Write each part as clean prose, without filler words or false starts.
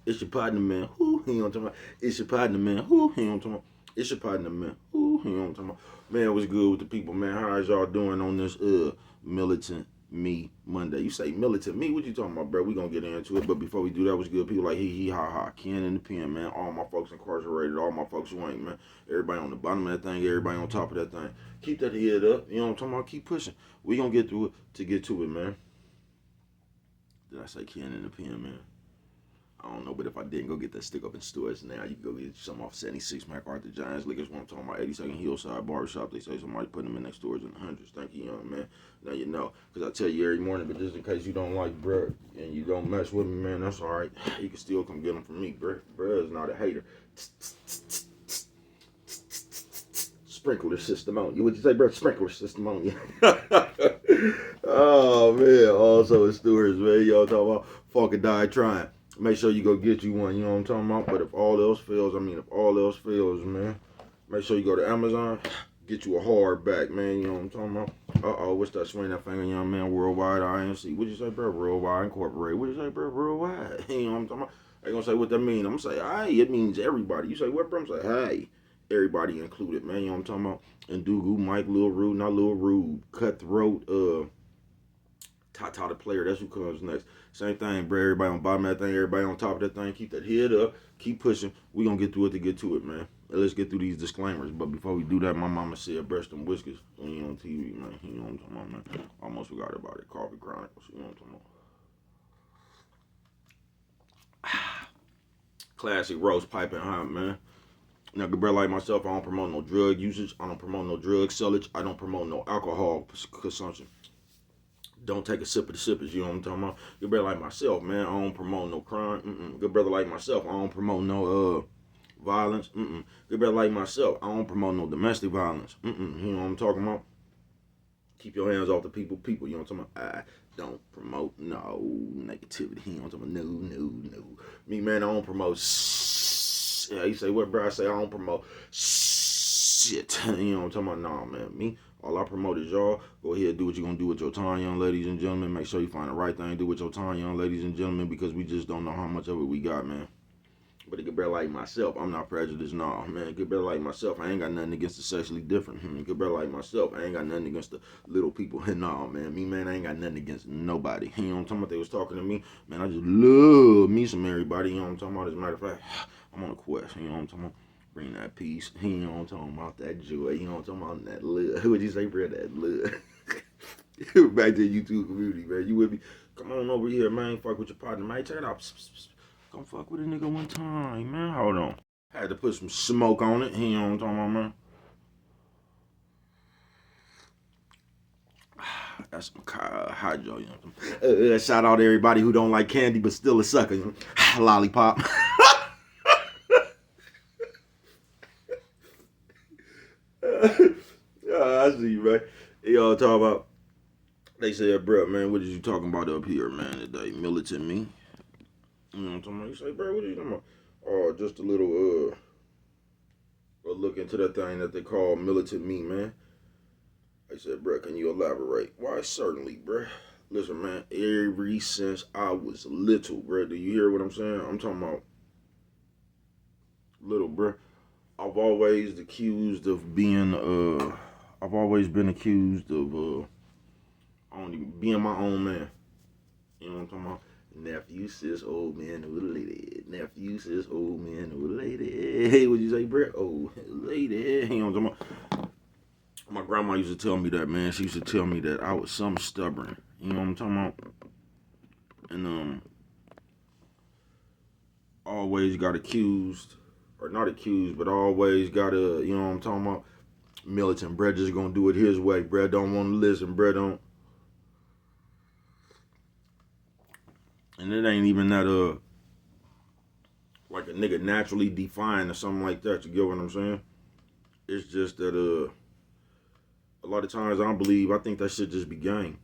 It's your partner, man. Who he on talking about? It's your partner, man. Who he on talking about? It's your partner, man. Who he on talking about? Man, what's good with the people, man? How is y'all doing on this Militant Me Monday? You say Militant Me? What you talking about, bro? We gonna get into it, but before we do that, what's good? People like he ha ha. Ken in the pen, man. All my folks incarcerated, all my folks who ain't, man. Everybody on the bottom of that thing, everybody on top of that thing. Keep that head up. You know what I'm talking about? Keep pushing. We gonna get through it to get to it, man. Did I say Ken in the pen, man? I don't know, but if I didn't, go get that stick up in stores now. You can go get some off 76 MacArthur Giants Liquors. What I'm talking about, 82nd Hillside Barbershop. They say somebody putting them in their stores in the hundreds. Thank you, young man. Now you know, because I tell you every morning, but just in case you don't like bruh and you don't mess with me, man, that's all right. You can still come get them from me, bruh. Bruh is not a hater. Sprinkler system on you. What'd you say, bro? Sprinkler system on you. Oh, man. Also in Stewards, man. Y'all talking about fucking die trying. Make sure you go get you one, you know what I'm talking about? But if all else fails, man, make sure you go to Amazon, get you a hardback, man, you know what I'm talking about? Uh-oh, what's that swing that finger, young man? Worldwide INC. What'd you say, bro? Worldwide Incorporated. What'd you say, bro? Worldwide. You know what I'm talking about? They gonna say what that mean. I'm gonna say, hey, it means everybody. You say, what, bro? I'm gonna say, hey, everybody included, man, you know what I'm talking about? And Dugu, Mike, Lil Rude, not Lil Rude, Cutthroat, Tata the player, that's who comes next. Same thing, bro. Everybody on bottom of that thing, everybody on top of that thing. Keep that head up, keep pushing. We gonna get through it to get to it, man. Let's get through these disclaimers. But before we do that, my mama said breast and whiskers when you on TV, man. You know what I'm talking about, man. Almost forgot about it. Coffee Chronicles, you know what I'm talking about. Classic roast piping hot, man. Now, good brother like myself, I don't promote no drug usage. I don't promote no drug sellage. I don't promote no alcohol consumption. Don't take a sip of the sippers, you know what I'm talking about? Good brother like myself, man, I don't promote no crime. Good brother like myself, I don't promote no violence. Good brother like myself, I don't promote no domestic violence. You know what I'm talking about? Keep your hands off the people, you know what I'm talking about? I don't promote no negativity, you know what I'm talking about? No. Me, man, I don't promote yeah, you say what, bro? I say I don't promote shit. You know what I'm talking about? Nah, man. Me, all I promote is y'all. Go ahead, do what you're gonna do with your time, young ladies and gentlemen. Make sure you find the right thing to do with your time, young ladies and gentlemen, because we just don't know how much of it we got, man. But a good brother like myself, I'm not prejudiced, nah, man. Good brother like myself, I ain't got nothing against the sexually different. Good brother like myself, I ain't got nothing against the little people. Nah, man. Me, man, I ain't got nothing against nobody. You know what I'm talking about? They was talking to me, man. I just love me some everybody. You know what I'm talking about? As a matter of fact, I'm on a quest. You know what I'm talking about? Bring that peace. You know what I'm talking about? That joy. You know what I'm talking about? That love. Who would you say, bro? That love. Back to the YouTube community, man. You with me? Come on over here, man. Fuck with your partner, man. Check it out. Come fuck with a nigga one time, man. Hold on. Had to put some smoke on it. You know what I'm talking about, man? That's some hydro, you know. Shout out to everybody who don't like candy but still a sucker. You know? Lollipop. I see you, man. Y'all talk about. They said, bro, man, what is you talking about up here, man, today? Militant me. You know what I'm talking about? You say, bro, what are you talking about? Oh, just a look into that thing that they call Militant Me, man. I said, bro, can you elaborate? Why, certainly, bro. Listen, man, ever since I was little, bro, do you hear what I'm saying? I'm talking about little, bro. I've always accused of being, I've always been accused of, only being my own man. You know what I'm talking about? Nephew says old man old lady. Nephew says old man old lady. Hey, what'd you say, bro? Old lady. You know what I'm talking about? My grandma used to tell me that, man. She used to tell me that I was some stubborn. You know what I'm talking about? And always got accused, or not accused, but always got you know what I'm talking about? Militant, Brad just gonna do it his way. Brad don't want to listen. Brad don't. And it ain't even that like a nigga naturally defined or something like that. You get what I'm saying? It's just that a lot of times I think that shit just be game.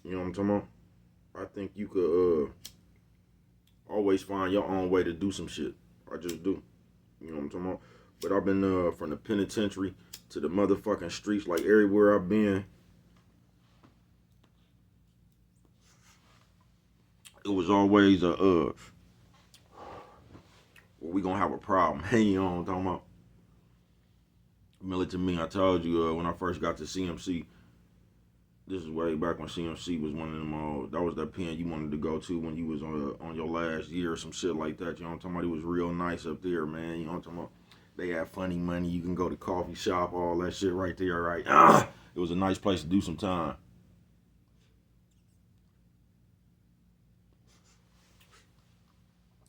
You know what I'm talking about? I think you could always find your own way to do some shit. I just do. You know what I'm talking about? But I've been from the penitentiary to the motherfucking streets, like everywhere I've been. It was always a or we gonna have a problem. You know what I'm talking about? Militant Me, I told you when I first got to CMC, this is way back when CMC was one of them. That was that pen you wanted to go to when you was on your last year or some shit like that. You know what I'm talking about? It was real nice up there, man. You know what I'm talking about? They had funny money. You can go to coffee shop, all that shit right there, right? It was a nice place to do some time.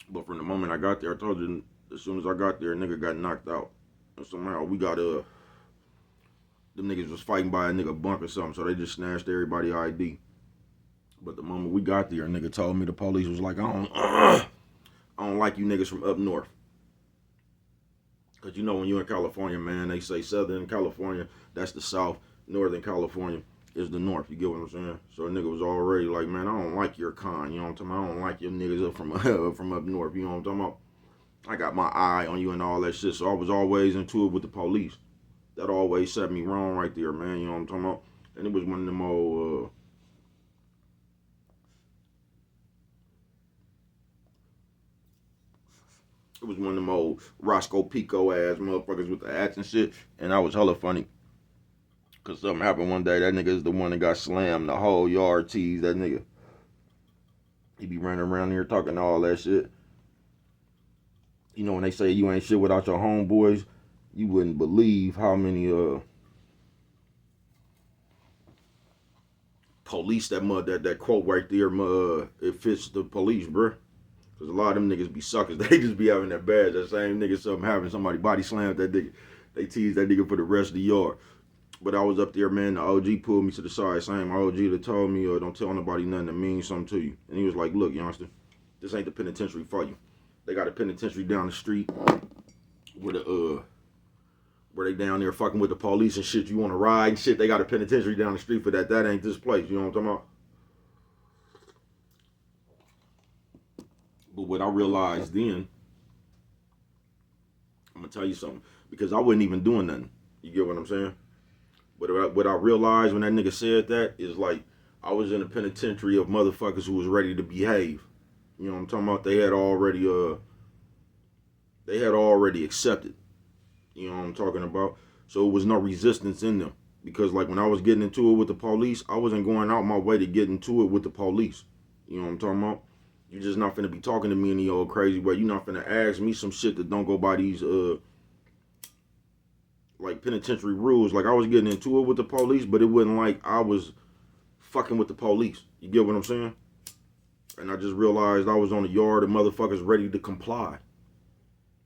But from the moment I got there, I told you, as soon as I got there, a nigga got knocked out. And somehow we got them niggas was fighting by a nigga bunk or something, so they just snatched everybody ID. But the moment we got there, a nigga told me the police was like, I don't like you niggas from up north. Cause you know when you're in California, man, they say Southern California, that's the South. Northern California is the North. You get what I'm saying? So a nigga was already like, man, I don't like your kind. You know what I'm talking about? I don't like your niggas up from up north. You know what I'm talking about? I got my eye on you and all that shit. So I was always into it with the police. That always set me wrong right there, man. You know what I'm talking about? And it was one of them old it was one of them old Roscoe Pico ass motherfuckers with the hats and shit. And I was hella funny. Cause something happened one day. That nigga is the one that got slammed. The whole yard teased that nigga. He be running around here talking all that shit. You know when they say you ain't shit without your homeboys, you wouldn't believe how many police that quote right there, it fits the police, bruh. Cause a lot of them niggas be suckers. They just be having that badge. That same nigga, something happened, somebody body slammed that nigga. They tease that nigga for the rest of the yard. But I was up there, man. The OG pulled me to the side. Same OG that told me, don't tell nobody nothing that means something to you. And he was like, look, youngster, this ain't the penitentiary for you. They got a penitentiary down the street where they down there fucking with the police and shit. You want to ride and shit? They got a penitentiary down the street for that. That ain't this place. You know what I'm talking about? But what I realized then, I'm gonna tell you something, because I wasn't even doing nothing. You get what I'm saying? But what I realized when that nigga said that is like I was in a penitentiary of motherfuckers who was ready to behave. You know what I'm talking about? They had already accepted. You know what I'm talking about? So it was no resistance in them. Because like when I was getting into it with the police, I wasn't going out my way to get into it with the police. You know what I'm talking about? You're just not finna be talking to me in the old crazy way. You're not finna ask me some shit that don't go by these like penitentiary rules. Like I was getting into it with the police, but it wasn't like I was fucking with the police. You get what I'm saying? And I just realized I was on the yard of motherfuckers ready to comply.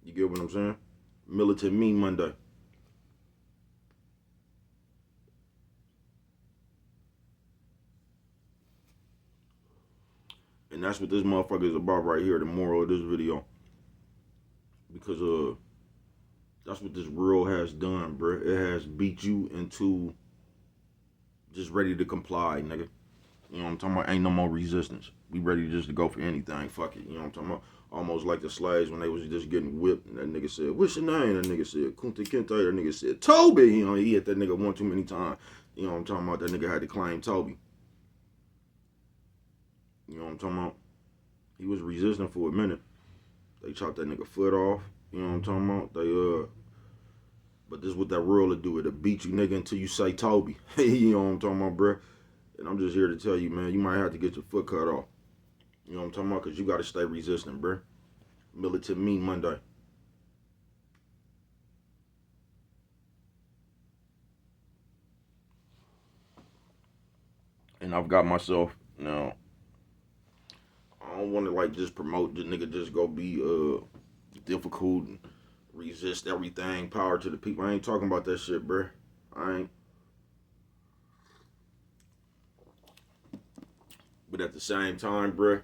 You get what I'm saying? Militant Me Monday. And that's what this motherfucker is about right here, the moral of this video. Because that's what this world has done, bro. It has beat you into just ready to comply, nigga. You know what I'm talking about? Ain't no more resistance. We ready just to go for anything. Fuck it. You know what I'm talking about? Almost like the slaves when they was just getting whipped. And that nigga said, what's your name? That nigga said, Kunta Kinte. That nigga said, Toby. You know, he hit that nigga one too many times. You know what I'm talking about? That nigga had to claim Toby. You know what I'm talking about? He was resisting for a minute. They chopped that nigga foot off. You know what I'm talking about? But this is what that world will do. It'll beat you, nigga, until you say Toby. You know what I'm talking about, bruh? And I'm just here to tell you, man, you might have to get your foot cut off. You know what I'm talking about? Because you got to stay resistant, bruh. Militant Me Monday. And I've got myself, now, I don't want to, like, just promote the nigga just go be difficult and resist everything, power to the people. I ain't talking about that shit, bruh. I ain't. But at the same time, bruh,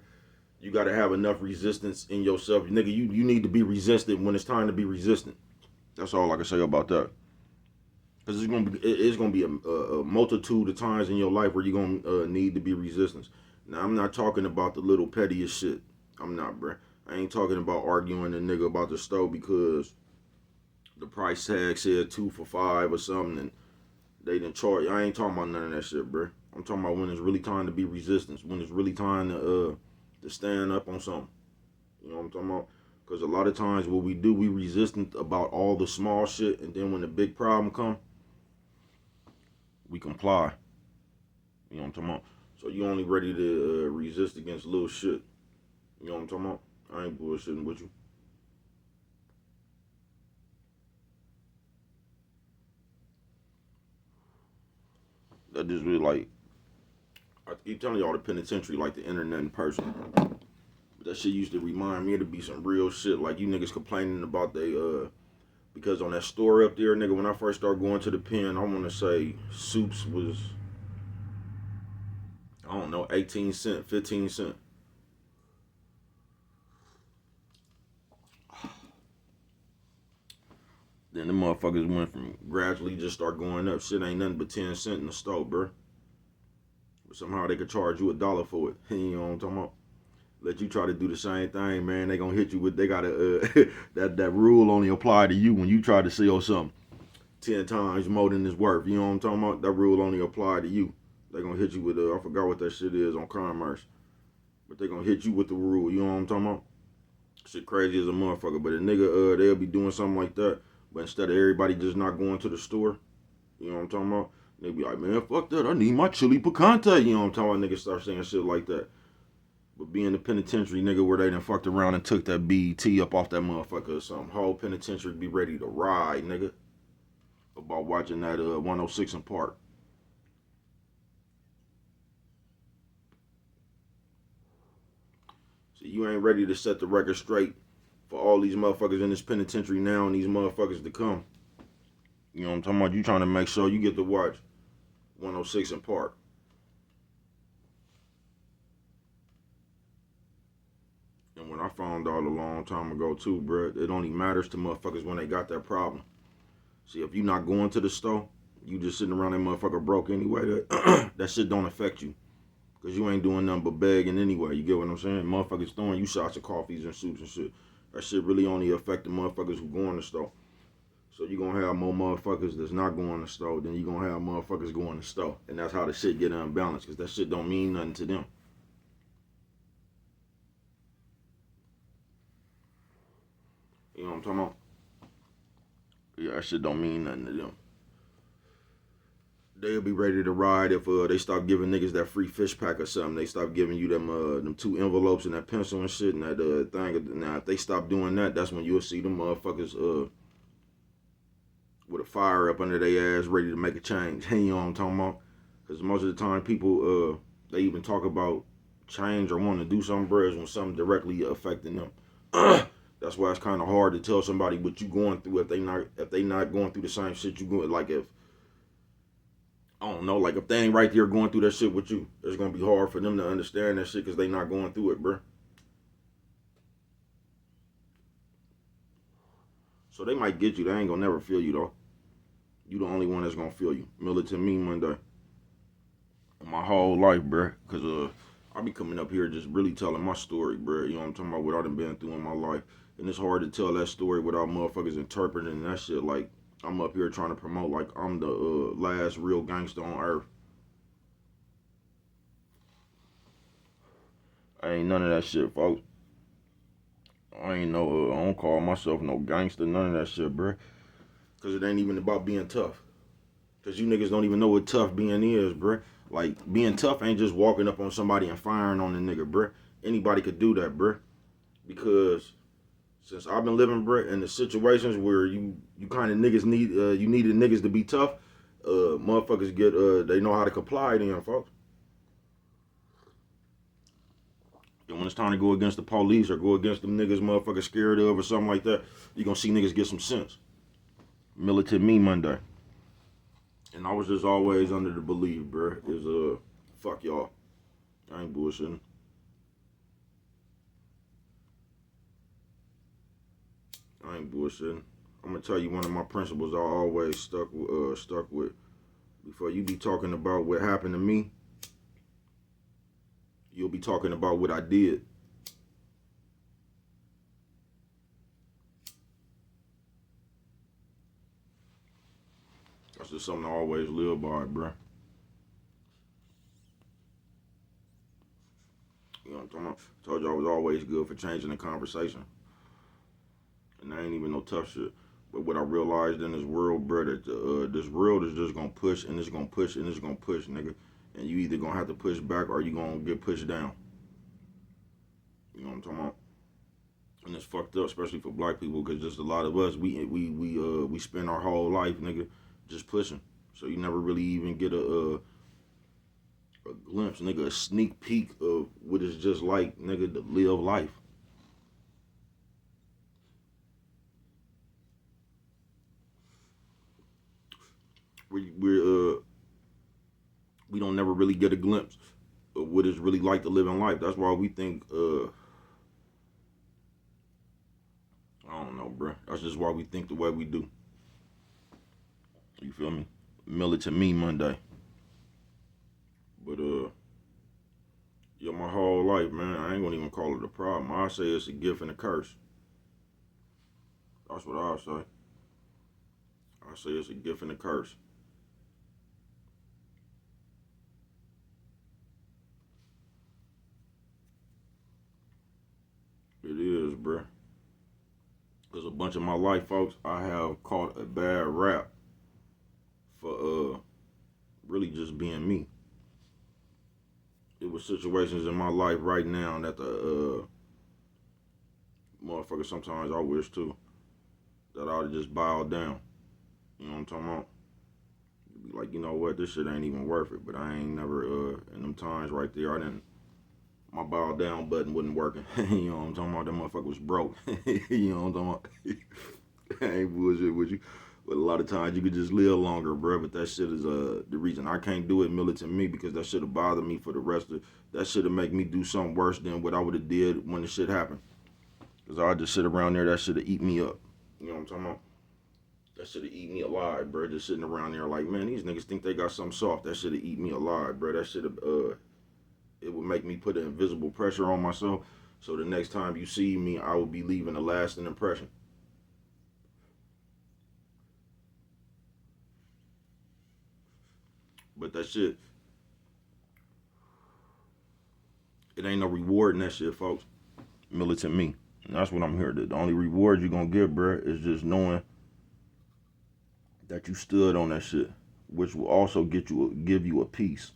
you gotta have enough resistance in yourself. Nigga, you need to be resistant when it's time to be resistant. That's all I can say about that. Because it's gonna be a multitude of times in your life where you're gonna need to be resistant. Now, I'm not talking about the little pettiest shit. I'm not, bruh. I ain't talking about arguing a nigga about the stove because the price tag said 2 for $5 or something and they didn't charge. I ain't talking about none of that shit, bruh. I'm talking about when it's really time to be resistant. When it's really time to stand up on something. You know what I'm talking about? Because a lot of times what we do, we resistant about all the small shit, and then when the big problem come, we comply. You know what I'm talking about? So you only ready to resist against little shit. You know what I'm talking about? I ain't bullshitting with you. That just really like, I keep telling y'all, the penitentiary like the internet in person. That shit used to remind me to be some real shit. Like you niggas complaining about because on that store up there, nigga, when I first started going to the pen, I want to say soups was, I don't know, 18 cent, 15 cent. Then the motherfuckers went from gradually just start going up. Shit ain't nothing but 10 cent in the store, bro. But somehow they could charge you $1 for it. You know what I'm talking about? Let you try to do the same thing, man. They gonna hit you with, they got a that rule only apply to you when you try to sell something 10 times more than it's worth. You know what I'm talking about? That rule only apply to you. They gonna hit you with I forgot what that shit is on commerce, but they gonna hit you with the rule. You know what I'm talking about? Shit crazy as a motherfucker. But a nigga, they'll be doing something like that. But instead of everybody just not going to the store, you know what I'm talking about? They be like, man, fuck that. I need my chili picante. You know what I'm talking about? Niggas start saying shit like that. But being the penitentiary, nigga, where they done fucked around and took that BET up off that motherfucker or something. Whole penitentiary be ready to ride, nigga. About watching that 106 in Park. So you ain't ready to set the record straight for all these motherfuckers in this penitentiary now and these motherfuckers to come. You know what I'm talking about? You trying to make sure you get to watch 106 in Park. And when I found out a long time ago too, bro, it only matters to motherfuckers when they got that problem. See, if you not going to the store, you just sitting around that motherfucker broke anyway, that shit don't affect you. Because you ain't doing nothing but begging anyway. You get what I'm saying? Motherfuckers throwing you shots of coffees and soups and shit. That shit really only affect the motherfuckers who go in the store. So you gonna have more motherfuckers that's not going to the store than you gonna have motherfuckers going to the store. And that's how the shit get unbalanced. Because that shit don't mean nothing to them. You know what I'm talking about? Yeah, that shit don't mean nothing to them. They'll be ready to ride if they stop giving niggas that free fish pack or something. They stop giving you them 2 envelopes and that pencil and shit and that thing. Now, if they stop doing that, that's when you'll see them motherfuckers with a fire up under their ass ready to make a change. You know what I'm talking about? Because most of the time people, they even talk about change or want to do something, bro, when something directly affecting them. That's why it's kind of hard to tell somebody what you going through if they not going through the same shit you going. Like if I don't know, like if they ain't right there going through that shit with you, it's gonna be hard for them to understand that shit because they not going through it, bro. So they might get you. They ain't gonna never feel you though. You the only one that's gonna feel you. Militant Me Monday. My whole life, bro. Cause I be coming up here just really telling my story, bro. You know what I'm talking about? What I done been through in my life, and it's hard to tell that story without motherfuckers interpreting that shit. Like I'm up here trying to promote like I'm the last real gangster on earth. I ain't none of that shit, folks. I ain't no, I don't call myself no gangster, none of that shit, bro. Cause it ain't even about being tough. Cause you niggas don't even know what tough being is, bro. Like being tough ain't just walking up on somebody and firing on the nigga, bro. Anybody could do that, bro. Because since I've been living, bro, in the situations where you kind of niggas need, you needed niggas to be tough, motherfuckers get, they know how to comply then, folks. And when it's time to go against the police or go against them niggas motherfuckers scared of or something like that, you gonna see niggas get some sense. Militant Me Monday. And I was just always under the belief, bro, is fuck y'all. I ain't bullshitting. I ain't bullshitting. I'm gonna tell you one of my principles I always stuck with. Before you be talking about what happened to me, you'll be talking about what I did. That's just something I always live by, bro. You know what I'm talking about? I told you I was always good for changing the conversation. And that ain't even no tough shit. But what I realized in this world, bro, that this world is just gonna push and it's gonna push and it's gonna push, nigga. And you either gonna have to push back or you gonna get pushed down. You know what I'm talking about? And it's fucked up, especially for black people, because just a lot of us, we spend our whole life, nigga, just pushing. So you never really even get a glimpse, nigga, a sneak peek of what it's just like, nigga, to live life. We don't never really get a glimpse of what it's really like to live in life. That's why we think I don't know, bro. That's just why we think the way we do. You feel me? Militant Me Monday. But yeah, my whole life, man, I ain't gonna even call it a problem. I say it's a gift and a curse. That's what I say. I say it's a gift and a curse. It is, bro. Cause a bunch of my life, folks, I have caught a bad rap for really just being me. It was situations in my life right now that the motherfucker sometimes I wish too that I'd just bowed down. You know what I'm talking about? Be like, you know what, this shit ain't even worth it. But I ain't never in them times right there, I didn't. My bow down button wasn't working. You know what I'm talking about? That motherfucker was broke. You know what I'm talking about? I ain't bullshit with you. But a lot of times you could just live longer, bro. But that shit is the reason I can't do it militant me, because that should have bothered me for the rest of that should have make me do something worse than what I would have did when the shit happened. Cause I just sit around there, that should have eat me up. You know what I'm talking about? That should have eat me alive, bro. Just sitting around there like, man, these niggas think they got something soft. That should have eat me alive, bro. That should have it would make me put an invisible pressure on myself. So the next time you see me, I will be leaving a lasting impression. But that shit, it ain't no reward in that shit, folks. Militant me. And that's what I'm here to. The only reward you're gonna get, bro, is just knowing that you stood on that shit, which will also give you a peace.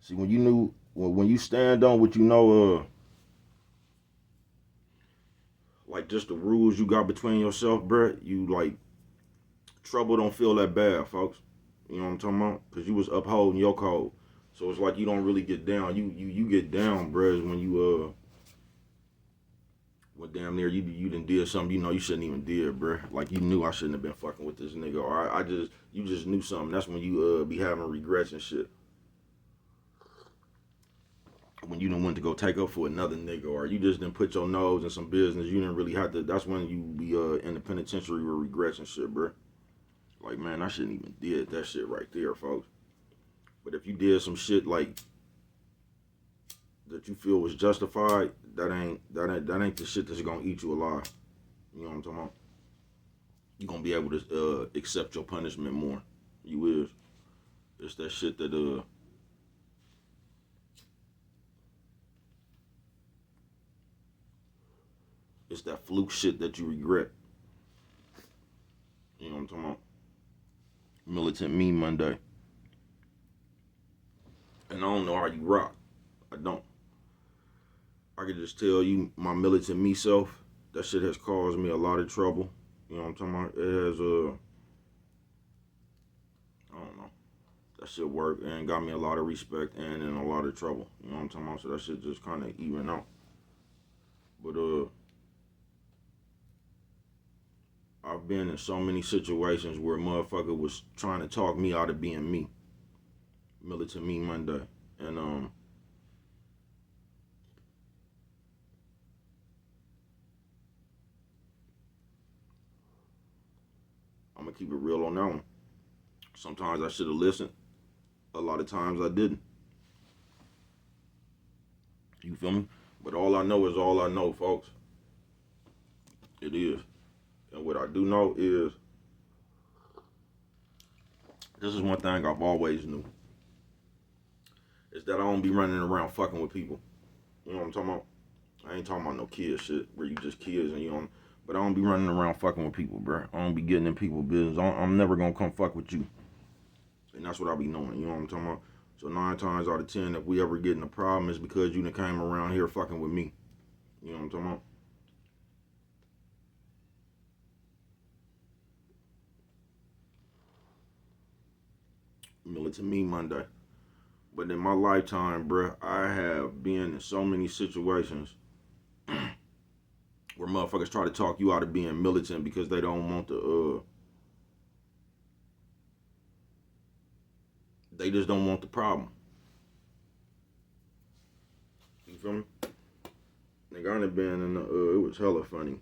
See, when you knew when you stand on what you know, like just the rules you got between yourself, bro, you like trouble don't feel that bad, folks. You know what I'm talking about? Because you was upholding your code. So it's like you don't really get down. You get down, bro, when you well, damn near you done did something you know you shouldn't even did, bro. Like you knew I shouldn't have been fucking with this nigga, or I just you just knew something. That's when you be having regrets and shit. When you done went to go take up for another nigga, or you just didn't put your nose in some business, you didn't really have to. That's when you be in the penitentiary with regrets and shit, bro. Like, man, I shouldn't even did that shit right there, folks. But if you did some shit like that you feel was justified, that ain't the shit that's gonna eat you alive. You know what I'm talking about? You gonna be able to accept your punishment more. You is. It's that shit that it's that fluke shit that you regret. You know what I'm talking about? Militant Me Monday. And I don't know how you rock. I don't. I can just tell you, my militant me self, that shit has caused me a lot of trouble. You know what I'm talking about? It has I don't know. That shit worked and got me a lot of respect and in a lot of trouble. You know what I'm talking about? So that shit just kind of even out. But I've been in so many situations where motherfucker was trying to talk me out of being me. Militant Me Monday. And I'm gonna keep it real on that one. Sometimes I should have listened. A lot of times I didn't. You feel me? But all I know is all I know, folks. It is. And what I do know is this is one thing I've always knew. Is that I don't be running around fucking with people. You know what I'm talking about? I ain't talking about no kid shit where you just kids and you don't. But I don't be running around fucking with people, bro. I don't be getting in people's business. I'm never gonna come fuck with you. And that's what I be knowing, you know what I'm talking about? So 9 times out of 10, if we ever get in a problem, it's because you done came around here fucking with me. You know what I'm talking about? Militant Me Monday. But in my lifetime, bruh, I have been in so many situations where motherfuckers try to talk you out of being militant because they don't want they just don't want the problem. You feel me? Nigga, I done been in it was hella funny.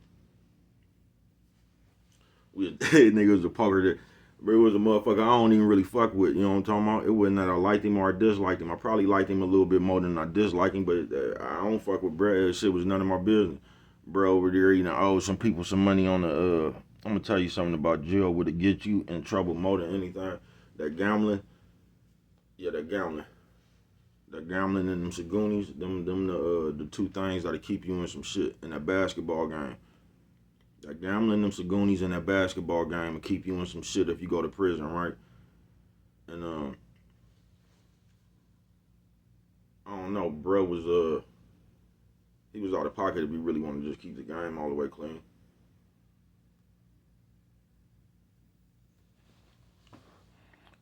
Nigga was a poker that, but it was a motherfucker I don't even really fuck with, you know what I'm talking about? It wasn't that I liked him or I disliked him. I probably liked him a little bit more than I disliked him, but I don't fuck with bro. That shit was none of my business. Bro over there, you know, owed some people some money on the, I'm gonna tell you something about jail. Would it get you in trouble more than anything? That gambling, yeah, that gambling. That gambling and them Sagoonies, them the two things that'll keep you in some shit in that basketball game. That gambling, them Sagoonies, and that basketball game will keep you in some shit if you go to prison, right? And I don't know, bro was he was out of pocket if he really wanted to just keep the game all the way clean.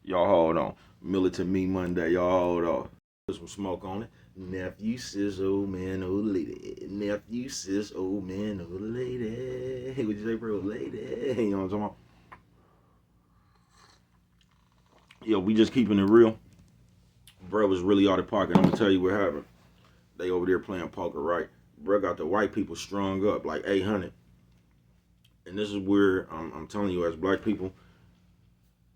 Y'all hold on. Militant Me Monday, y'all hold on. Put some smoke on it. Nephew, sis, old man, old lady. Nephew, sis, old man, old lady. What you say, bro? Lady. You know what I'm talking about? Yo, we just keeping it real. Bro was really out of pocket. I'm gonna tell you what happened. They over there playing poker, right? Bro got the white people strung up like 800. And this is where I'm telling you, as black people,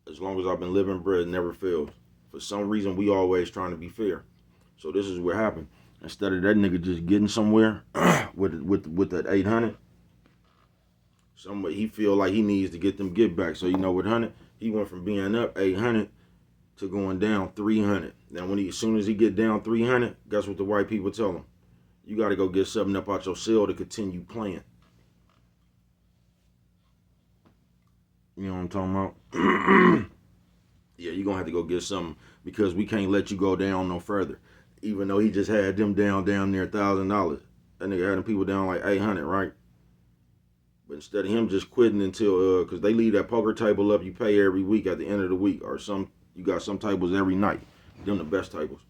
as long as I've been living, bro, it never fails. For some reason, we always trying to be fair. So this is what happened. Instead of that nigga just getting somewhere with that 800, somebody he feel like he needs to get them get back. So you know what, 100, he went from being up 800 to going down 300. Now as soon as he get down 300, guess what the white people tell him? You got to go get something up out your cell to continue playing. You know what I'm talking about? Yeah, you're going to have to go get something because we can't let you go down no further. Even though he just had them down near $1,000. That nigga had them people down like 800, right? But instead of him just quitting until, because they leave that poker table up, you pay every week at the end of the week. Or you got some tables every night. Them the best tables.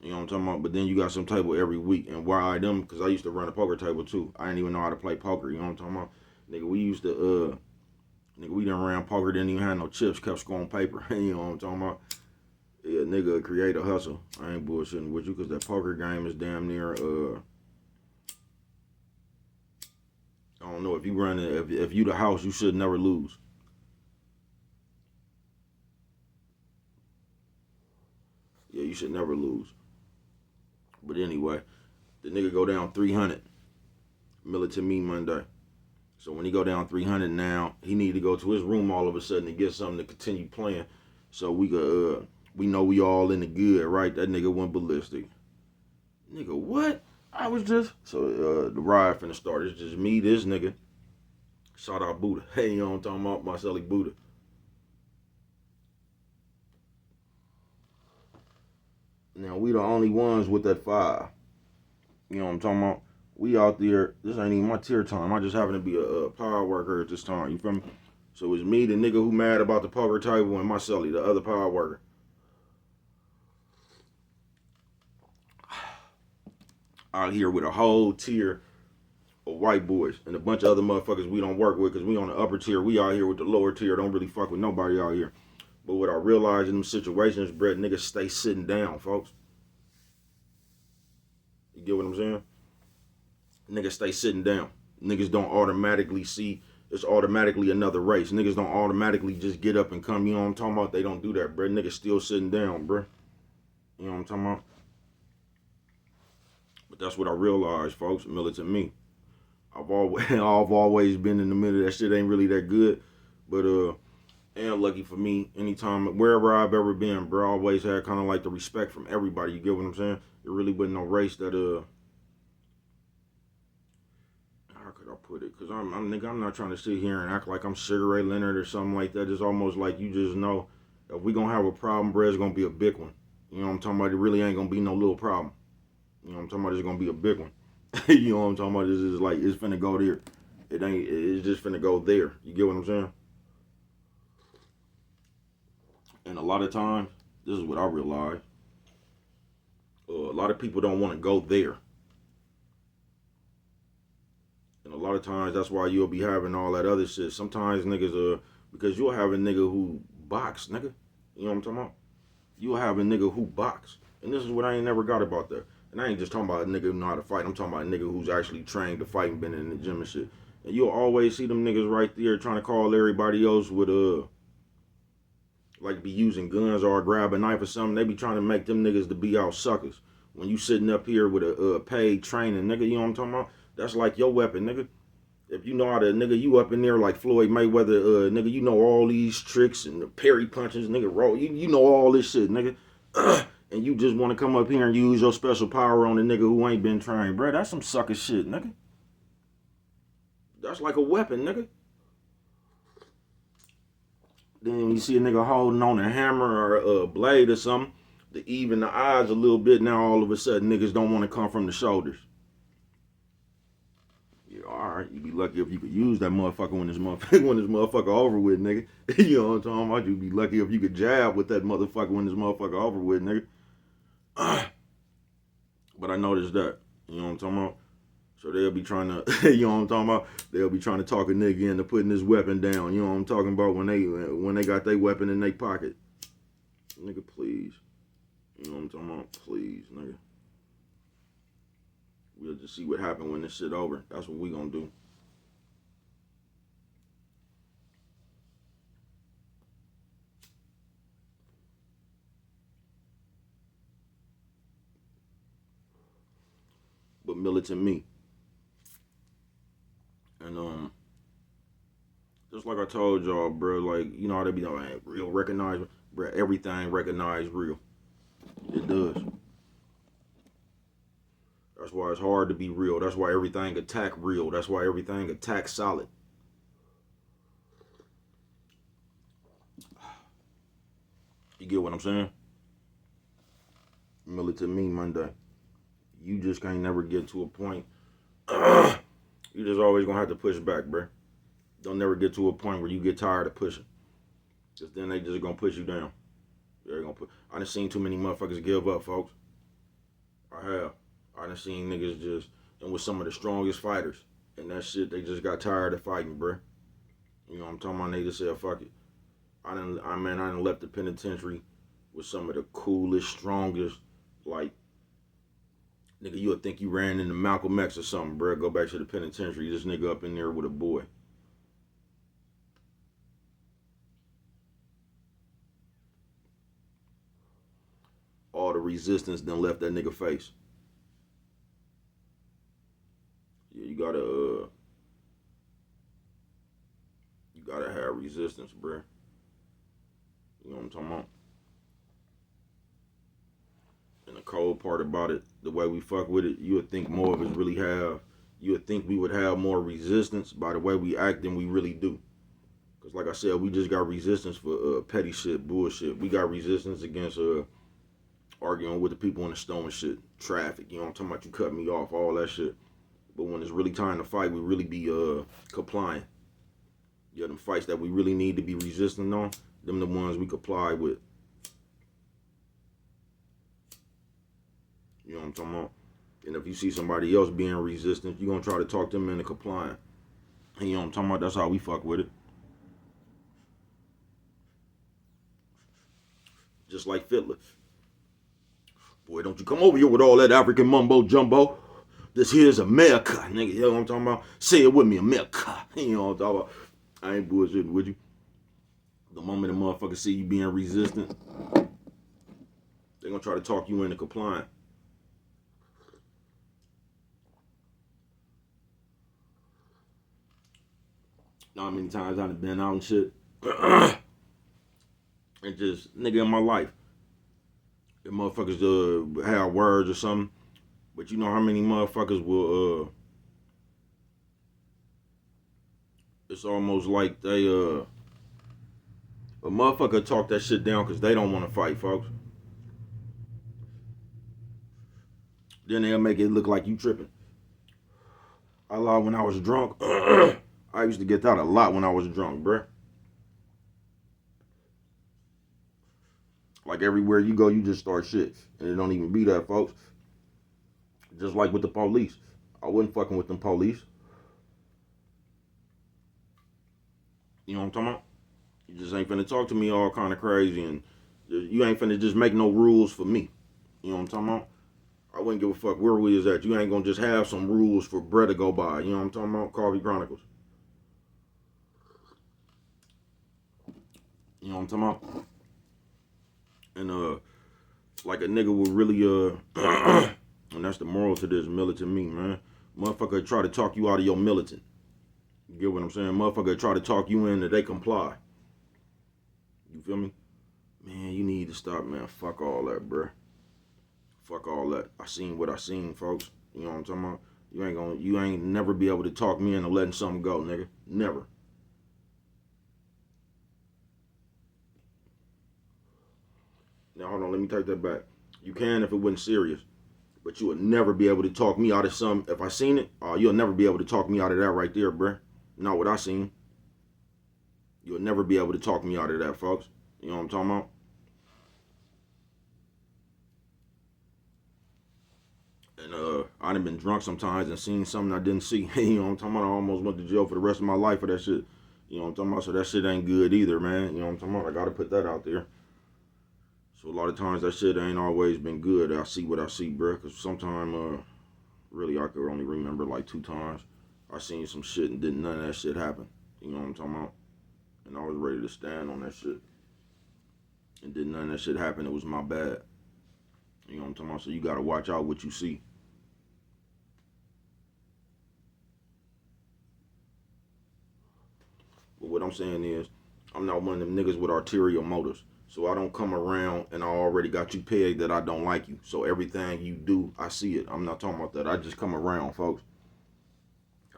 You know what I'm talking about? But then you got some table every week. And why them? Because I used to run a poker table too. I didn't even know how to play poker. You know what I'm talking about? Nigga, we used to, we done ran poker, didn't even have no chips, kept scoring paper. You know what I'm talking about? Yeah, nigga, create a hustle. I ain't bullshitting with you because that poker game is damn near, I don't know, if you run it, if you the house, you should never lose. Yeah, you should never lose. But anyway, the nigga go down 300. Militant Me Monday. So when he go down 300 now, he need to go to his room all of a sudden to get something to continue playing. So we know we all in the good, right? That nigga went ballistic. Nigga, what? I was just... So the ride finna start. It's just me, this nigga. Shout out Buddha. Hey, you know what I'm talking about? Marcelli Buddha. Now, we the only ones with that 5. You know what I'm talking about? We out there. This ain't even my tier time. I just happen to be a power worker at this time. You feel me? So it's me, the nigga who mad about the poker table, and Marcelli, the other power worker. Out here with a whole tier of white boys and a bunch of other motherfuckers we don't work with because we on the upper tier. We out here with the lower tier. Don't really fuck with nobody out here. But what I realized in them situations, Brett, niggas stay sitting down, folks. You get what I'm saying? Niggas stay sitting down. Niggas don't automatically see it's automatically another race. Niggas don't automatically just get up and come. You know what I'm talking about? They don't do that, bruh. Niggas still sitting down, bruh. You know what I'm talking about? But that's what I realized, folks. Militant Me. I've always been in the middle. That shit ain't really that good. But and lucky for me, anytime wherever I've ever been, bro, I always had kind of like the respect from everybody. You get what I'm saying? There really wasn't no race that how could I put it? Cause nigga, I'm not trying to sit here and act like I'm Sugar Ray Leonard or something like that. It's almost like you just know if we gonna have a problem, bro, it's gonna be a big one. You know what I'm talking about? It really ain't gonna be no little problem. You know what I'm talking about? It's gonna be a big one. You know what I'm talking about? This is like it's finna go there. It ain't. It's just finna go there. You get what I'm saying? And a lot of times, this is what I realize. A lot of people don't want to go there. And a lot of times that's why you'll be having all that other shit. Sometimes niggas because you'll have a nigga who box, nigga. You know what I'm talking about? You'll have a nigga who box. And this is what I ain't never got about that. And I ain't just talking about a nigga who know how to fight. I'm talking about a nigga who's actually trained to fight and been in the gym and shit. And you'll always see them niggas right there trying to call everybody else with like be using guns or grab a knife or something. They be trying to make them niggas to be out suckers. When you sitting up here with a paid training, nigga, you know what I'm talking about? That's like your weapon, nigga. If you know how to, nigga, you up in there like Floyd Mayweather, nigga, you know all these tricks and the parry punches, nigga, roll. You know all this shit, nigga. And you just want to come up here and use your special power on a nigga who ain't been trained, bro. That's some sucker shit, nigga. That's like a weapon, nigga. Then you see a nigga holding on a hammer or a blade or something to even the odds a little bit. Now all of a sudden niggas don't want to come from the shoulders. Yeah, all right. You be lucky if you could use that motherfucker when this motherfucker over with, nigga. You know what I'm talking about? You be lucky if you could jab with that motherfucker when this motherfucker over with, nigga. But I noticed that. You know what I'm talking about? So they'll be trying to, you know what I'm talking about? They'll be trying to talk a nigga into putting his weapon down. You know what I'm talking about? When they got their weapon in their pocket. Nigga, please. You know what I'm talking about? Please, nigga. We'll just see what happens when this shit over. That's what we gonna do. But Militant Me. And just like I told y'all, bro, like, you know how they be like, real recognize, bro, everything recognize real. It does. That's why it's hard to be real. That's why everything attack real. That's why everything attack solid. You get what I'm saying? Militant Me Monday. You just can't never get to a point. You just always gonna have to push back, bro. Don't never get to a point where you get tired of pushing. Cause then they just gonna push you down. They're gonna put. I done seen too many motherfuckers give up, folks. I have. I done seen niggas just, and with some of the strongest fighters. And that shit, they just got tired of fighting, bro. You know what I'm talking about? They just said, fuck it. I done left the penitentiary with some of the coolest, strongest, like, nigga, you would think you ran into Malcolm X or something, bro. Go back to the penitentiary. This nigga up in there with a boy. All the resistance done left that nigga face. Yeah, you gotta have resistance, bro. You know what I'm talking about? And the cold part about it, the way we fuck with it, you would think more of us really have. You would think we would have more resistance by the way we act than we really do. Cause like I said, we just got resistance for petty shit, bullshit. We got resistance against arguing with the people in the store and shit, traffic. You know what I'm talking about? You cut me off, all that shit. But when it's really time to fight, we really be complying. Yeah, them fights that we really need to be resistant on, them the ones we comply with. You know what I'm talking about? And if you see somebody else being resistant, you're gonna try to talk them into complying. And you know what I'm talking about? That's how we fuck with it. Just like Fiddler. Boy, don't you come over here with all that African mumbo jumbo. This here's America, nigga. You know what I'm talking about? Say it with me, America. You know what I'm talking about? I ain't bullshitting with you. The moment a motherfucker see you being resistant, they gonna try to talk you into complying. Know how many times I've been out and shit. And just, nigga, in my life. If motherfuckers have words or something. But you know how many motherfuckers will It's almost like they a motherfucker talk that shit down because they don't want to fight, folks. Then they'll make it look like you tripping. I lied when I was drunk. I used to get that a lot when I was drunk, bruh. Like everywhere you go, you just start shit. And it don't even be that, folks. Just like with the police. I wasn't fucking with them police. You know what I'm talking about? You just ain't finna talk to me all kind of crazy, and you ain't finna just make no rules for me. You know what I'm talking about? I wouldn't give a fuck where we is at. You ain't gonna just have some rules for bread to go by. You know what I'm talking about? Coffee Chronicles. You know what I'm talking about? And like a nigga would really and that's the moral to this militant me, man. Motherfucker try to talk you out of your militant. You get what I'm saying? Motherfucker try to talk you in that they comply. You feel me? Man, you need to stop, man. Fuck all that, bruh. Fuck all that. I seen what I seen, folks. You know what I'm talking about? You ain't never be able to talk me into letting something go, nigga. Never. Now hold on, let me take that back. You can if it wasn't serious, but you would never be able to talk me out of something. If I seen it, you'll never be able to talk me out of that right there, bruh. Not what I seen. You'll never be able to talk me out of that, folks. You know what I'm talking about? And I done been drunk sometimes and seen something I didn't see. You know what I'm talking about? I almost went to jail for the rest of my life for that shit. You know what I'm talking about? So that shit ain't good either, man. You know what I'm talking about? I gotta put that out there. So a lot of times that shit ain't always been good. I see what I see, bruh. Cause sometimes, really, I could only remember like 2 times. I seen some shit and didn't none of that shit happen. You know what I'm talking about? And I was ready to stand on that shit. And didn't none of that shit happen. It was my bad. You know what I'm talking about? So you gotta watch out what you see. But what I'm saying is, I'm not one of them niggas with ulterior motives. So I don't come around and I already got you pegged that I don't like you. So everything you do, I see it. I'm not talking about that. I just come around, folks.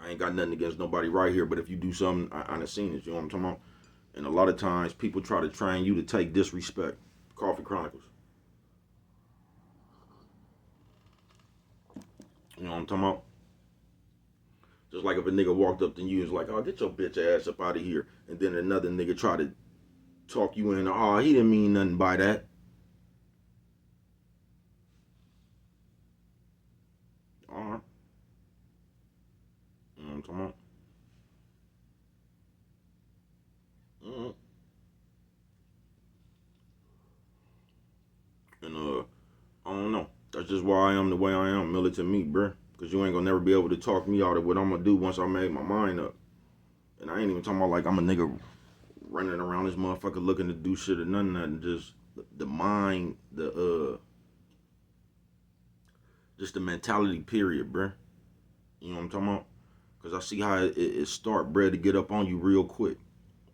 I ain't got nothing against nobody right here, but if you do something, I done seen it. You know what I'm talking about? And a lot of times, people try to train you to take disrespect. Coffee Chronicles. You know what I'm talking about? Just like if a nigga walked up to you and was like, oh, get your bitch ass up out of here. And then another nigga try to talk you in, oh, he didn't mean nothing by that. All right. You know what I'm talking about? Mm-hmm. And I don't know. That's just why I am the way I am, militant me, bruh. Because you ain't gonna never be able to talk me out of what I'm gonna do once I made my mind up. And I ain't even talking about like I'm a nigga running around this motherfucker looking to do shit or none of that. Just the mind, just the mentality period, bruh. You know what I'm talking about? Because I see how it start, bruh, to get up on you real quick.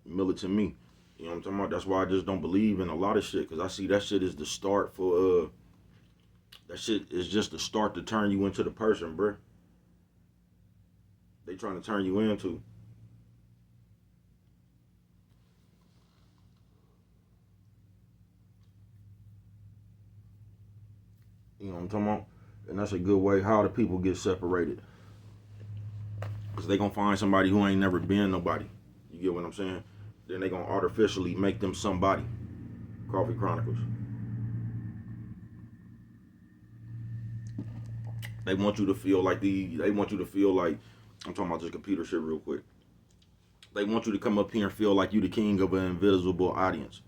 Militant me. You know what I'm talking about? That's why I just don't believe in a lot of shit. Because I see that shit is the start for, that shit is just the start to turn you into the person, bruh. They trying to turn you into. You know what I'm talking about? And that's a good way how the people get separated. Because they going to find somebody who ain't never been nobody. You get what I'm saying? Then they going to artificially make them somebody. Coffee Chronicles. They want you to feel like I'm talking about this computer shit real quick. They want you to come up here and feel like you the king of an invisible audience.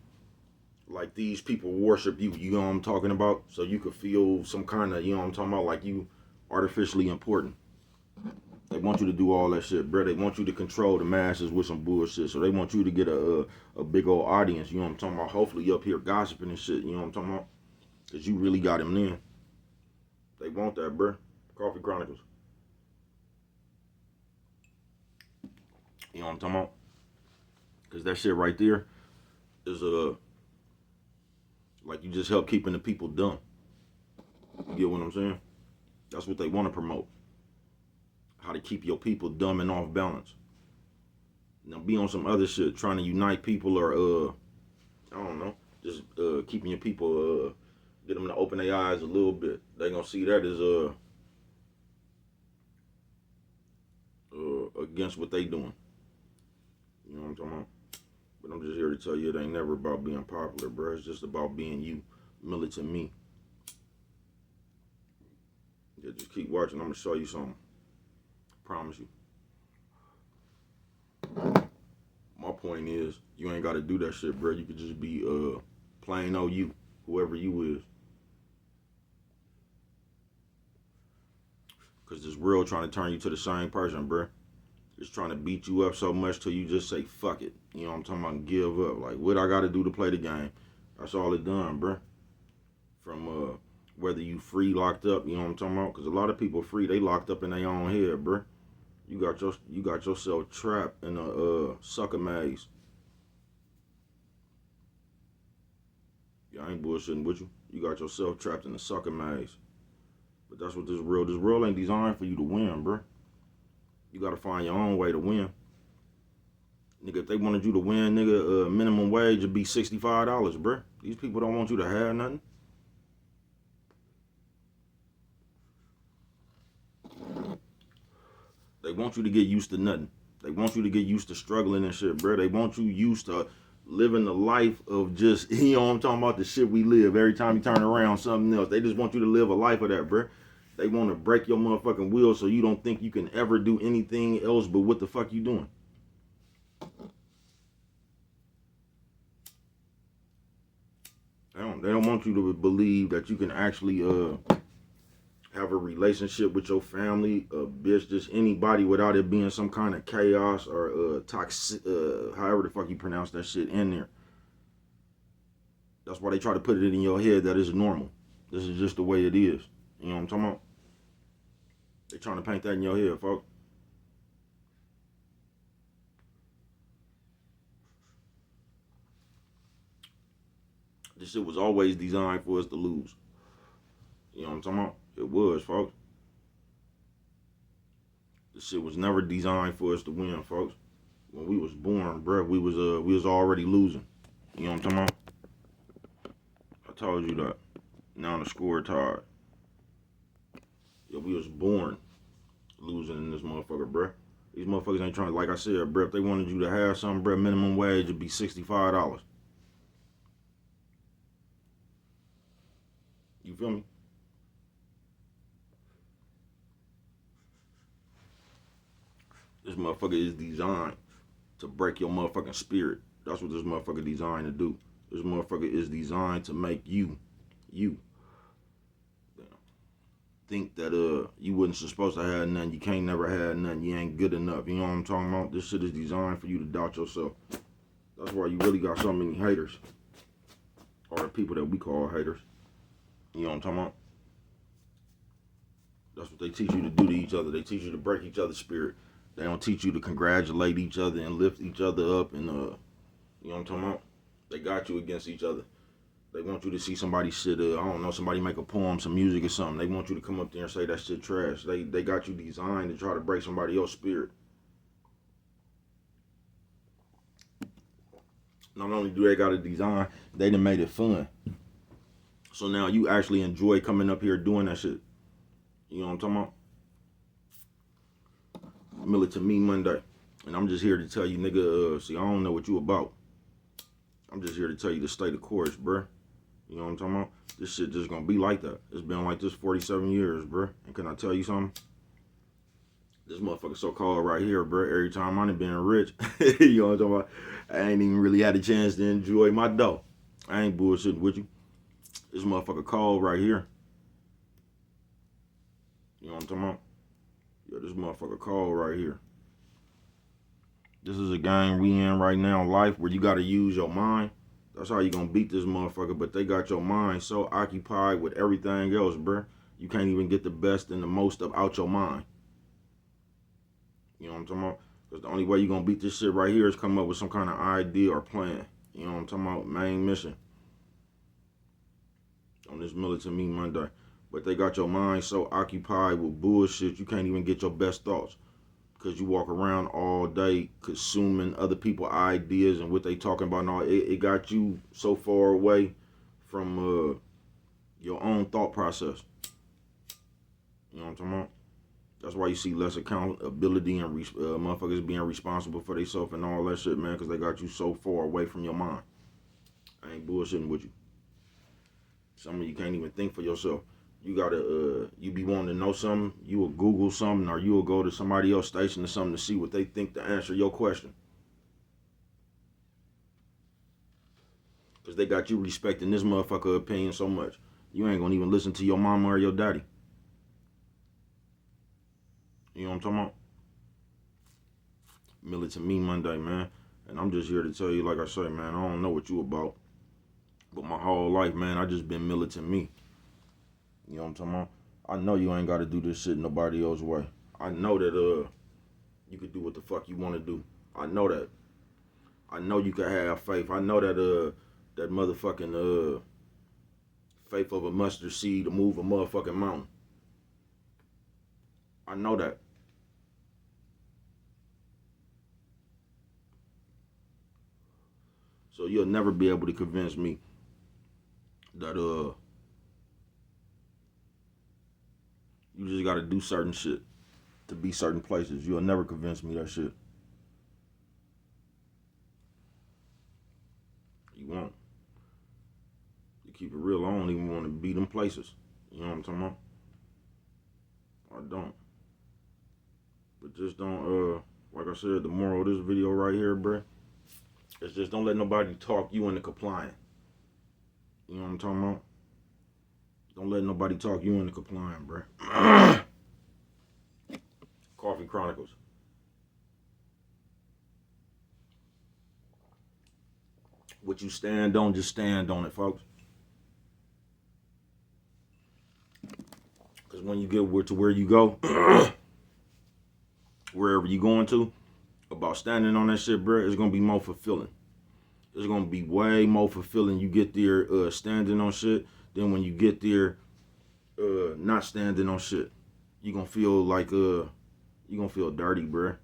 Like these people worship you, you know what I'm talking about? So you could feel some kind of, you know what I'm talking about, like you artificially important. They want you to do all that shit, bro. They want you to control the masses with some bullshit. So they want you to get a big old audience, you know what I'm talking about? Hopefully you up here gossiping and shit, you know what I'm talking about? Because you really got him in. They want that, bro. Coffee Chronicles. You know what I'm talking about? Because that shit right there is like you just help keeping the people dumb. You get what I'm saying? That's what they want to promote. How to keep your people dumb and off balance. Now be on some other shit, trying to unite people or I don't know, just keeping your people get them to open their eyes a little bit. They gonna see that as against what they doing. You know what I'm talking about? But I'm just here to tell you it ain't never about being popular, bro. It's just about being you, Militant Me. Yeah, just keep watching. I'm gonna show you something. Promise you. My point is, you ain't gotta do that shit, bro. You could just be plain old you, whoever you is. Cause this world trying to turn you to the same person, bro. It's trying to beat you up so much till you just say fuck it. You know what I'm talking about? Give up. Like what I gotta do to play the game. That's all it done, bro. From whether you free locked up, you know what I'm talking about? Cause a lot of people free, they locked up in their own head, bro. You got yourself trapped in a sucker maze. Yeah, I ain't bullshitting with you. You got yourself trapped in a sucker maze. But that's what this world ain't designed for you to win, bro. You gotta find your own way to win. Nigga, if they wanted you to win, nigga, minimum wage would be $65, bro. These people don't want you to have nothing. They want you to get used to nothing. They want you to get used to struggling and shit, bro. They want you used to living the life of just, you know what I'm talking about, the shit we live. Every time you turn around, something else. They just want you to live a life of that, bro. They want to break your motherfucking will so you don't think you can ever do anything else but what the fuck you doing. They don't want you to believe that you can actually have a relationship with your family, a bitch, just anybody without it being some kind of chaos or toxic, however the fuck you pronounce that shit in there. That's why they try to put it in your head that it's normal. This is just the way it is. You know what I'm talking about? They trying to paint that in your head, folks. This shit was always designed for us to lose. You know what I'm talking about? It was, folks. This shit was never designed for us to win, folks. When we was born, bruh, we was already losing. You know what I'm talking about? I told you that. Now the score tied. Yeah, we was born losing in this motherfucker, bruh. These motherfuckers ain't trying to, like I said, bruh, if they wanted you to have something, bruh, minimum wage would be $65. You feel me? This motherfucker is designed to break your motherfucking spirit. That's what this motherfucker designed to do. This motherfucker is designed to make you think that you wasn't supposed to have nothing. You can't never have nothing. You ain't good enough. You know what I'm talking about? This shit is designed for you to doubt yourself. That's why you really got so many haters. Or the people that we call haters. You know what I'm talking about? That's what they teach you to do to each other. They teach you to break each other's spirit. They don't teach you to congratulate each other and lift each other up and you know what I'm talking about? They got you against each other. They want you to see somebody shit, I don't know, somebody make a poem, some music or something. They want you to come up there and say that shit trash. They got you designed to try to break somebody else's spirit. Not only do they got a design, they done made it fun. So now you actually enjoy coming up here doing that shit. You know what I'm talking about? Militant Me Monday. And I'm just here to tell you, nigga, see, I don't know what you about. I'm just here to tell you to stay the course, bruh. You know what I'm talking about? This shit just gonna be like that. It's been like this 47 years, bruh. And can I tell you something? This motherfucker so-called right here, bruh. Every time I done been rich, you know what I'm talking about? I ain't even really had a chance to enjoy my dough. I ain't bullshitting with you. This motherfucker called right here. You know what I'm talking about? Yeah, this motherfucker called right here. This is a game we in right now in life where you gotta use your mind. That's how you gonna beat this motherfucker, but they got your mind so occupied with everything else, bruh. You can't even get the best and the most of out your mind. You know what I'm talking about? Because the only way you gonna beat this shit right here is come up with some kind of idea or plan. You know what I'm talking about? Main mission. On this Militant Me Monday. But they got your mind so occupied with bullshit, you can't even get your best thoughts. because you walk around all day consuming other people's ideas and what they talking about and all. It got you so far away from your own thought process. You know what I'm talking about? That's why you see less accountability and motherfuckers being responsible for themselves and all that shit, man, because they got you so far away from your mind. I ain't bullshitting with you. Some of you can't even think for yourself. You gotta, you be wanting to know something, you will Google something, or you will go to somebody else's station or something to see what they think to answer your question. Because they got you respecting this motherfucker opinion so much. You ain't gonna even listen to your mama or your daddy. You know what I'm talking about? Militant Me Monday, man. And I'm just here to tell you, like I say, man, I don't know what you about. But my whole life, man, I just been militant me. You know what I'm talking about? I know you ain't got to do this shit nobody else's way. I know that you could do what the fuck you want to do. I know that. I know you can have faith. I know that that motherfucking faith of a mustard seed to move a motherfucking mountain. I know that. So you'll never be able to convince me that you just gotta do certain shit to be certain places. You'll never convince me that shit. You won't. You keep it real, I don't even want to be them places. You know what I'm talking about? I don't. But just don't, like I said, the moral of this video right here, bruh, is just don't let nobody talk you into complying. You know what I'm talking about? Don't let nobody talk you into complying, bruh. Coffee Chronicles. What you stand on, just stand on it, folks. Because when you get to where you go, wherever you going to, about standing on that shit, bruh, it's going to be more fulfilling. It's going to be way more fulfilling you get there standing on shit than when you get there not standing on shit. You going to feel like, you going to feel dirty, bruh.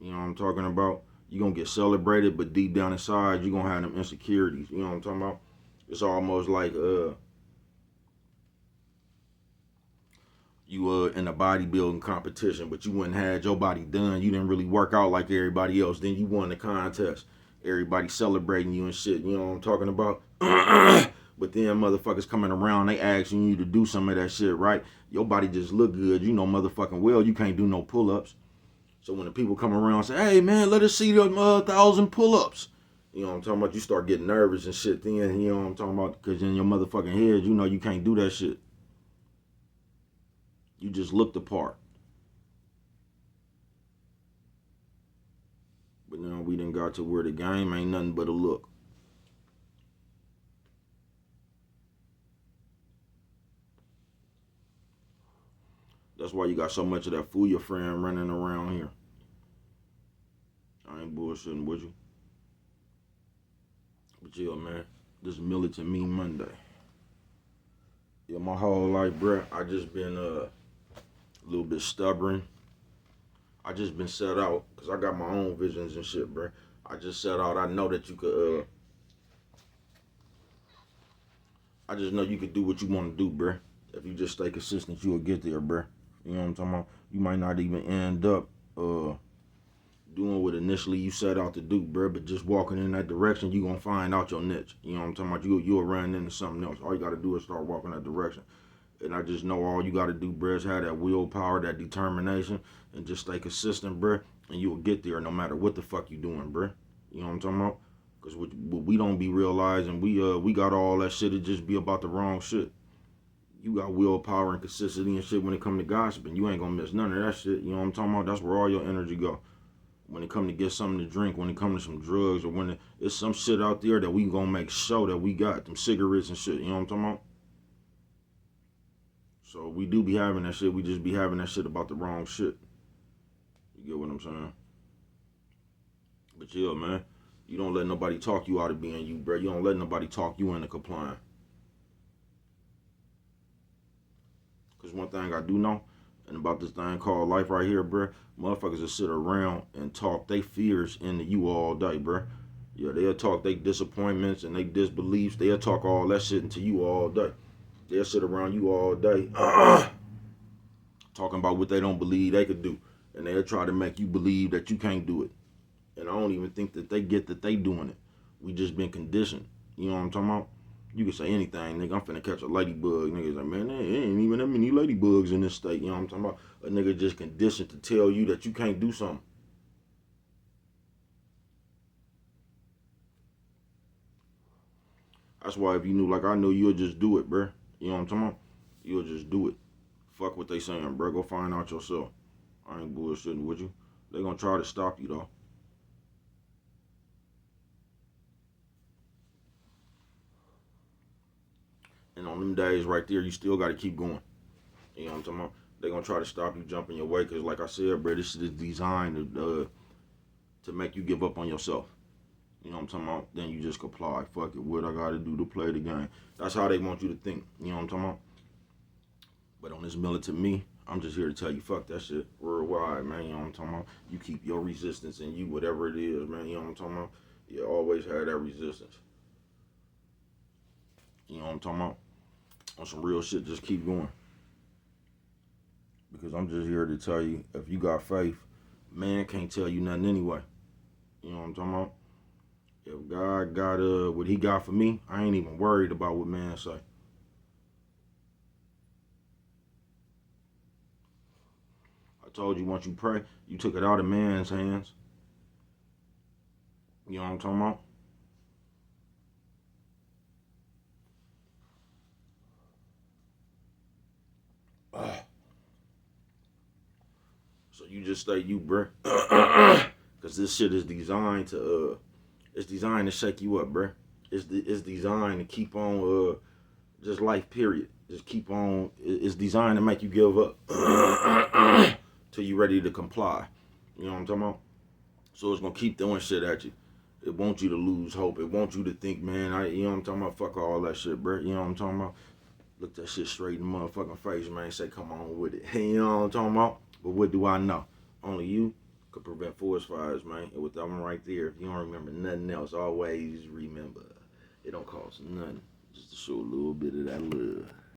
You know what I'm talking about? You're going to get celebrated, but deep down inside, you're going to have them insecurities. You know what I'm talking about? It's almost like you in a bodybuilding competition, but you wouldn't had your body done. You didn't really work out like everybody else. Then you won the contest. Everybody celebrating you and shit. You know what I'm talking about? But then motherfuckers coming around, they asking you to do some of that shit, right? Your body just look good. You know motherfucking well you can't do no pull-ups. So when the people come around and say, hey man, let us see the 1,000 pull-ups. You know what I'm talking about? You start getting nervous and shit then. You know what I'm talking about? Because in your motherfucking head, you know you can't do that shit. You just look the part. But now we done got to where the game ain't nothing but a look. That's why you got so much of that fool your friend running around here. I ain't bullshitting with you. But yeah, man, this is Militant Me Monday. Yeah, my whole life, bruh, I just been a little bit stubborn. I just been set out, because I got my own visions and shit, bruh. I just set out, I know that you could, I just know you could do what you want to do, bruh. If you just stay consistent, you'll get there, bruh. You know what I'm talking about? You might not even end up doing what initially you set out to do, bruh, but just walking in that direction, you gonna find out your niche. You know what I'm talking about? You'll run into something else. All you gotta do is start walking that direction. And I just know all you gotta do, bruh, is have that willpower, that determination, and just stay consistent, bruh, and you'll get there no matter what the fuck you doing, bruh. You know what I'm talking about? Because what we don't be realizing, we got all that shit, it just be about the wrong shit. You got willpower and consistency and shit when it come to gossiping. You ain't gonna miss none of that shit. You know what I'm talking about? That's where all your energy go. When it come to get something to drink, when it come to some drugs, or when it's some shit out there that we gonna make sure that we got, them cigarettes and shit. You know what I'm talking about? So we do be having that shit. We just be having that shit about the wrong shit. You get what I'm saying? But yeah, man, you don't let nobody talk you out of being you, bro. You don't let nobody talk you into complying. Because one thing I do know, And about this thing called life right here, bruh, motherfuckers will sit around and talk they fears into you all day, bruh. Yeah, they'll talk they disappointments and they disbeliefs. They'll talk all that shit into you all day. They'll sit around you all day talking about what they don't believe they could do. And they'll try to make you believe that you can't do it. And I don't even think that they get that they doing it. We just been conditioned. You know what I'm talking about? You can say anything, nigga. I'm finna catch a ladybug. Niggas like, man, there ain't even that many ladybugs in this state. You know what I'm talking about? A nigga just conditioned to tell you that you can't do something. That's why if you knew like I knew, you'll just do it, bruh. You know what I'm talking about? You'll just do it. Fuck what they saying, bruh. Go find out yourself. I ain't bullshitting with you. They gonna try to stop you, though. And on them days right there, you still gotta keep going. You know what I'm talking about? They gonna try to stop you jumping your way, cause like I said, bro, this shit is designed to make you give up on yourself. You know what I'm talking about? Then you just comply. Fuck it, what I gotta do to play the game. That's how they want you to think. You know what I'm talking about? But on this Militant Me, I'm just here to tell you, fuck that shit worldwide, man. You know what I'm talking about? You keep your resistance in you, whatever it is, man. You know what I'm talking about? You always have that resistance. You know what I'm talking about? On some real shit, just keep going. Because I'm just here to tell you, if you got faith, man can't tell you nothing anyway. You know what I'm talking about? If God got what he got for me, I ain't even worried about what man say. I told you once you pray, you took it out of man's hands. You know what I'm talking about? So you just stay you, bruh. Cause this shit is designed to it's designed to shake you up, bruh. It's designed to keep on just life period. Just keep on. It's designed to make you give up till you ready to comply. You know what I'm talking about? So it's gonna keep throwing shit at you. It wants you to lose hope. It wants you to think, man, you know what I'm talking about? Fuck all that shit, bro. You know what I'm talking about? Look that shit straight in the motherfucking face, man. Say, come on with it. You know what I'm talking about? But what do I know? Only you could prevent forest fires, man. And with that one right there, if you don't remember nothing else, always remember, it don't cost nothing just to show a little bit of that love.